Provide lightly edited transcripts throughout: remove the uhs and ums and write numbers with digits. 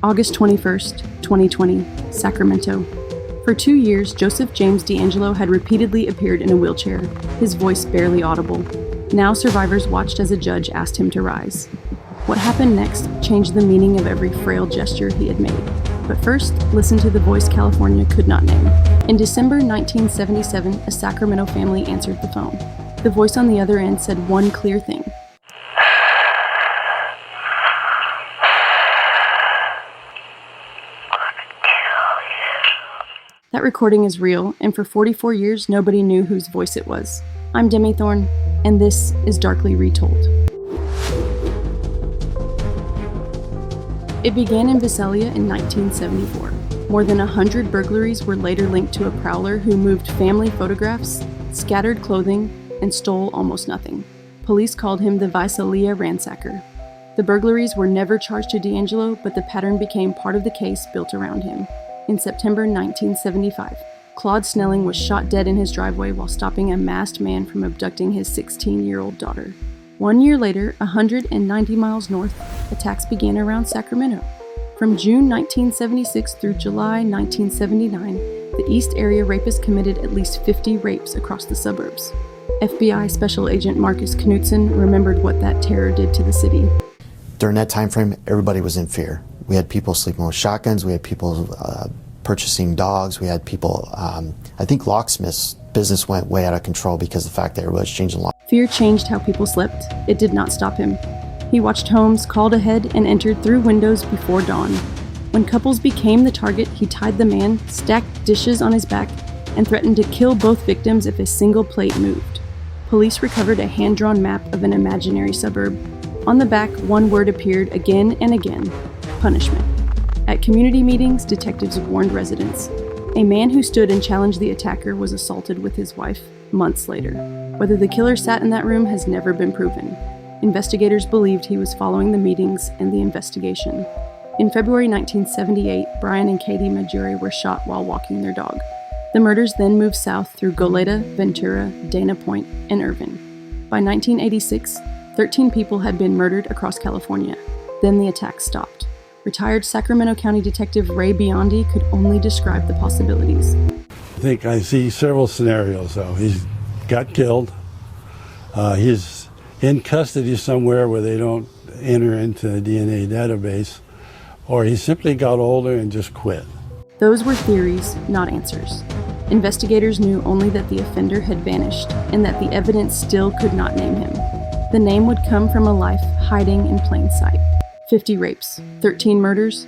August 21st, 2020, Sacramento. For 2 years, Joseph James DeAngelo had repeatedly appeared in a wheelchair, his voice barely audible. Now survivors watched as a judge asked him to rise. What happened next changed the meaning of every frail gesture he had made. But first, listen to the voice California could not name. In December 1977, a Sacramento family answered the phone. The voice on the other end said one clear thing. That recording is real, and for 44 years, nobody knew whose voice it was. I'm Demi Thorne, and this is Darkly Retold. It began in Visalia in 1974. More than 100 burglaries were later linked to a prowler who moved family photographs, scattered clothing, and stole almost nothing. Police called him the Visalia Ransacker. The burglaries were never charged to DeAngelo, but the pattern became part of the case built around him. In September 1975, Claude Snelling was shot dead in his driveway while stopping a masked man from abducting his 16-year-old daughter. 1 year later, 190 miles north, attacks began around Sacramento. From June 1976 through July 1979, the East Area Rapist committed at least 50 rapes across the suburbs. FBI Special Agent Marcus Knudsen remembered what that terror did to the city. During that time frame, everybody was in fear. We had people sleeping with shotguns, we had people purchasing dogs, we had people, I think locksmiths' business went way out of control because of the fact that everybody was changing law. Fear changed how people slept. It did not stop him. He watched homes, called ahead, and entered through windows before dawn. When couples became the target, he tied the man, stacked dishes on his back, and threatened to kill both victims if a single plate moved. Police recovered a hand-drawn map of an imaginary suburb. On the back, one word appeared again and again: punishment. At community meetings, detectives warned residents. A man who stood and challenged the attacker was assaulted with his wife months later. Whether the killer sat in that room has never been proven. Investigators believed he was following the meetings and the investigation. In February 1978, Brian and Katie Majuri were shot while walking their dog. The murders then moved south through Goleta, Ventura, Dana Point, and Irvine. By 1986, 13 people had been murdered across California. Then the attack stopped. Retired Sacramento County Detective Ray Biondi could only describe the possibilities. I think I see several scenarios, though. He's got killed. He's in custody somewhere where they don't enter into the DNA database, or he simply got older and just quit. Those were theories, not answers. Investigators knew only that the offender had vanished and that the evidence still could not name him. The name would come from a life hiding in plain sight. 50 rapes, 13 murders.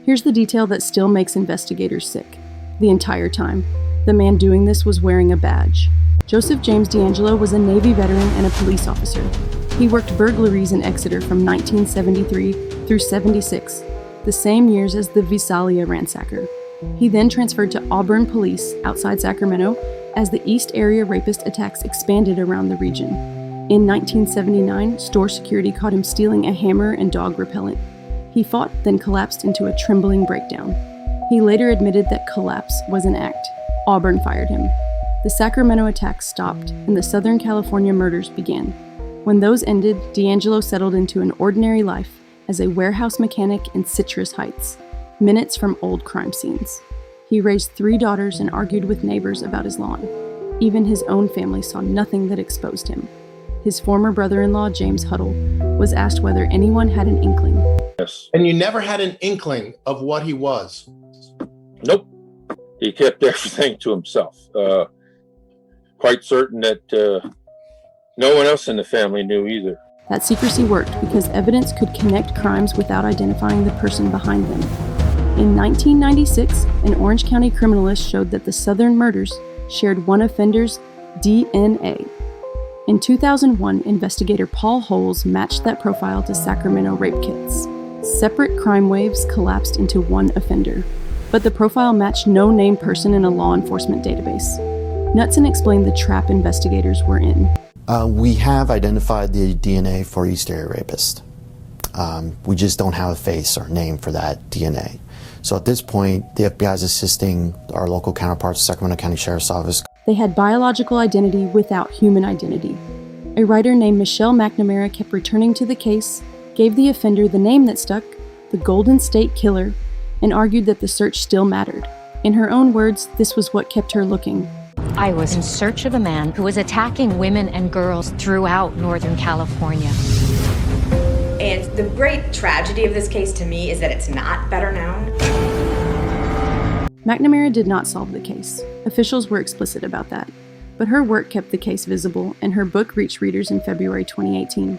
Here's the detail that still makes investigators sick. The entire time, the man doing this was wearing a badge. Joseph James DeAngelo was a Navy veteran and a police officer. He worked burglaries in Exeter from 1973 through 76, the same years as the Visalia Ransacker. He then transferred to Auburn Police outside Sacramento as the East Area Rapist attacks expanded around the region. In 1979, store security caught him stealing a hammer and dog repellent. He fought, then collapsed into a trembling breakdown. He later admitted that collapse was an act. Auburn fired him. The Sacramento attacks stopped, and the Southern California murders began. When those ended, DeAngelo settled into an ordinary life as a warehouse mechanic in Citrus Heights, minutes from old crime scenes. He raised 3 daughters and argued with neighbors about his lawn. Even his own family saw nothing that exposed him. His former brother-in-law, James Huddle, was asked whether anyone had an inkling. Yes. And you never had an inkling of what he was? Nope. He kept everything to himself. Quite certain that no one else in the family knew either. That secrecy worked because evidence could connect crimes without identifying the person behind them. In 1996, an Orange County criminalist showed that the Southern murders shared one offender's DNA. In 2001, investigator Paul Holes matched that profile to Sacramento rape kits. Separate crime waves collapsed into one offender, but the profile matched no named person in a law enforcement database. Knudsen explained the trap investigators were in. We have identified the DNA for East Area Rapist. We just don't have a face or name for that DNA. So at this point, the FBI is assisting our local counterparts, Sacramento County Sheriff's Office. They had biological identity without human identity. A writer named Michelle McNamara kept returning to the case, gave the offender the name that stuck, the Golden State Killer, and argued that the search still mattered. In her own words, this was what kept her looking. I was in search of a man who was attacking women and girls throughout Northern California. And the great tragedy of this case to me is that it's not better known. McNamara did not solve the case. Officials were explicit about that. But her work kept the case visible, and her book reached readers in February 2018.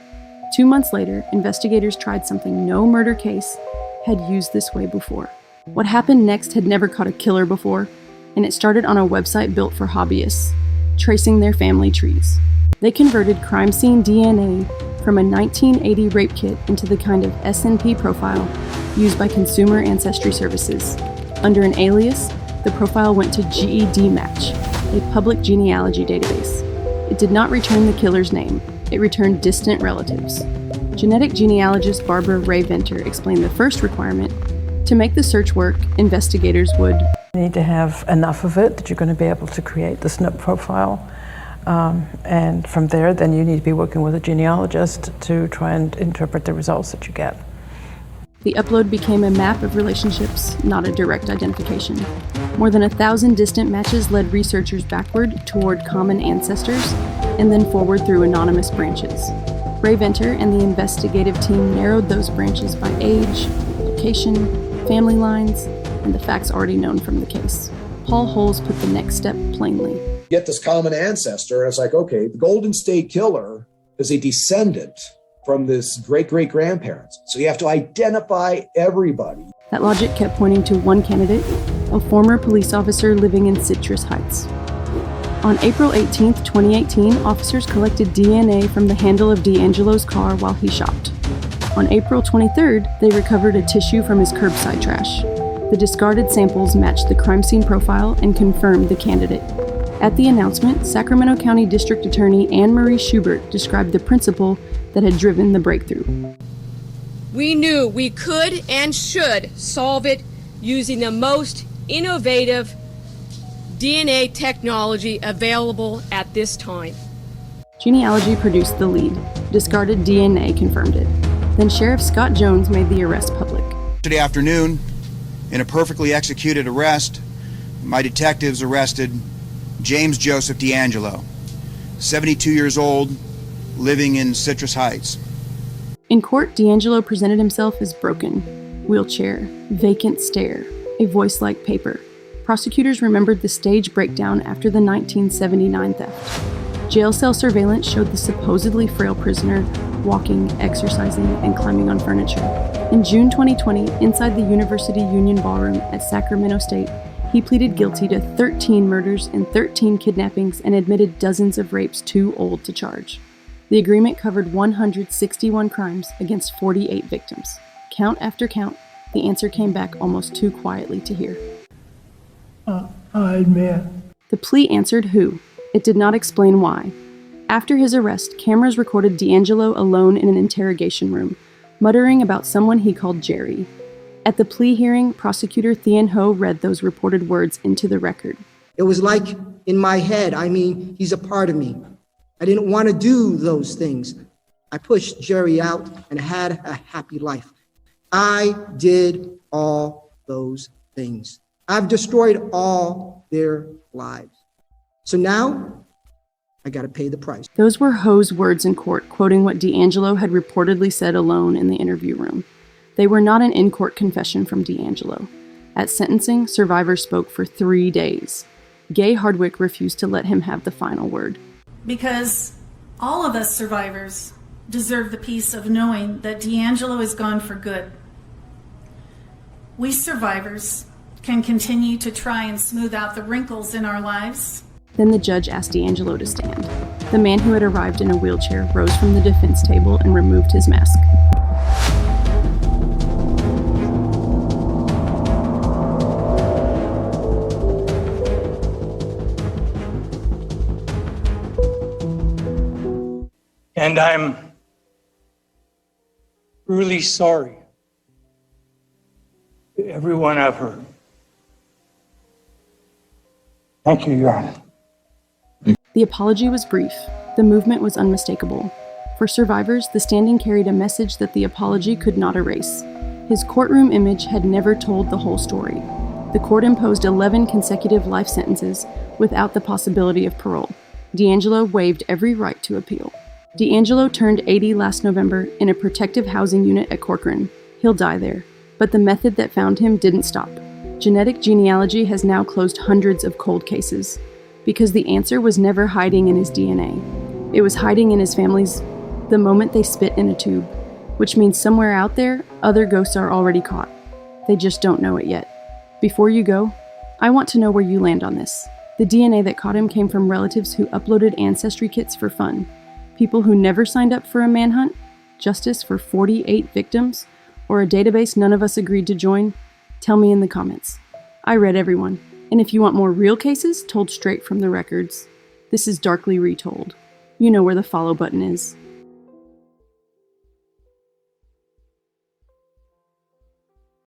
2 months later, investigators tried something no murder case had used this way before. What happened next had never caught a killer before, and it started on a website built for hobbyists, tracing their family trees. They converted crime scene DNA from a 1980 rape kit into the kind of SNP profile used by consumer ancestry services. Under an alias, the profile went to GEDmatch, a public genealogy database. It did not return the killer's name, it returned distant relatives. Genetic genealogist Barbara Rae-Venter explained the first requirement. To make the search work, investigators would You need to have enough of it that you're going to be able to create the SNP profile. And from there, then you need to be working with a genealogist to try and interpret the results that you get. The upload became a map of relationships, not a direct identification. More than 1,000 distant matches led researchers backward toward common ancestors, and then forward through anonymous branches. Rae-Venter and the investigative team narrowed those branches by age, location, family lines, and the facts already known from the case. Paul Holes put the next step plainly. Get this common ancestor, and it's like, okay, the Golden State Killer is a descendant from this great-great-grandparents. So you have to identify everybody. That logic kept pointing to one candidate, a former police officer living in Citrus Heights. On April 18, 2018, officers collected DNA from the handle of DeAngelo's car while he shopped. On April 23rd, they recovered a tissue from his curbside trash. The discarded samples matched the crime scene profile and confirmed the candidate. At the announcement, Sacramento County District Attorney Anne Marie Schubert described the principle that had driven the breakthrough. We knew we could and should solve it using the most innovative DNA technology available at this time. Genealogy produced the lead. Discarded DNA confirmed it. Then Sheriff Scott Jones made the arrest public. Yesterday afternoon, in a perfectly executed arrest, my detectives arrested James Joseph DeAngelo, 72 years old, living in Citrus Heights. In court, DeAngelo presented himself as broken, wheelchair, vacant stare, a voice like paper. Prosecutors remembered the stage breakdown after the 1979 theft. Jail cell surveillance showed the supposedly frail prisoner walking, exercising, and climbing on furniture. In June 2020, inside the University Union Ballroom at Sacramento State, he pleaded guilty to 13 murders and 13 kidnappings and admitted dozens of rapes too old to charge. The agreement covered 161 crimes against 48 victims. Count after count, the answer came back almost too quietly to hear. I admit. The plea answered who. It did not explain why. After his arrest, cameras recorded DeAngelo alone in an interrogation room, muttering about someone he called Jerry. At the plea hearing, prosecutor Thien Ho read those reported words into the record. It was like in my head. I mean, he's a part of me. I didn't want to do those things. I pushed Jerry out and had a happy life. I did all those things. I've destroyed all their lives. So now, I got to pay the price. Those were Ho's words in court, quoting what DeAngelo had reportedly said alone in the interview room. They were not an in-court confession from DeAngelo. At sentencing, survivors spoke for 3 days. Gay Hardwick refused to let him have the final word. Because all of us survivors deserve the peace of knowing that DeAngelo is gone for good. We survivors can continue to try and smooth out the wrinkles in our lives. Then the judge asked DeAngelo to stand. The man who had arrived in a wheelchair rose from the defense table and removed his mask. And I'm really sorry to everyone I've hurt. Thank you, Your Honor. The apology was brief. The movement was unmistakable. For survivors, the standing carried a message that the apology could not erase. His courtroom image had never told the whole story. The court imposed 11 consecutive life sentences without the possibility of parole. DeAngelo waived every right to appeal. DeAngelo turned 80 last November in a protective housing unit at Corcoran. He'll die there. But the method that found him didn't stop. Genetic genealogy has now closed hundreds of cold cases because the answer was never hiding in his DNA. It was hiding in his family's the moment they spit in a tube, which means somewhere out there, other ghosts are already caught. They just don't know it yet. Before you go, I want to know where you land on this. The DNA that caught him came from relatives who uploaded ancestry kits for fun. People who never signed up for a manhunt, justice for 48 victims, or a database none of us agreed to join. Tell me in the comments. I read everyone. And if you want more real cases told straight from the records, this is Darkly Retold. You know where the follow button is.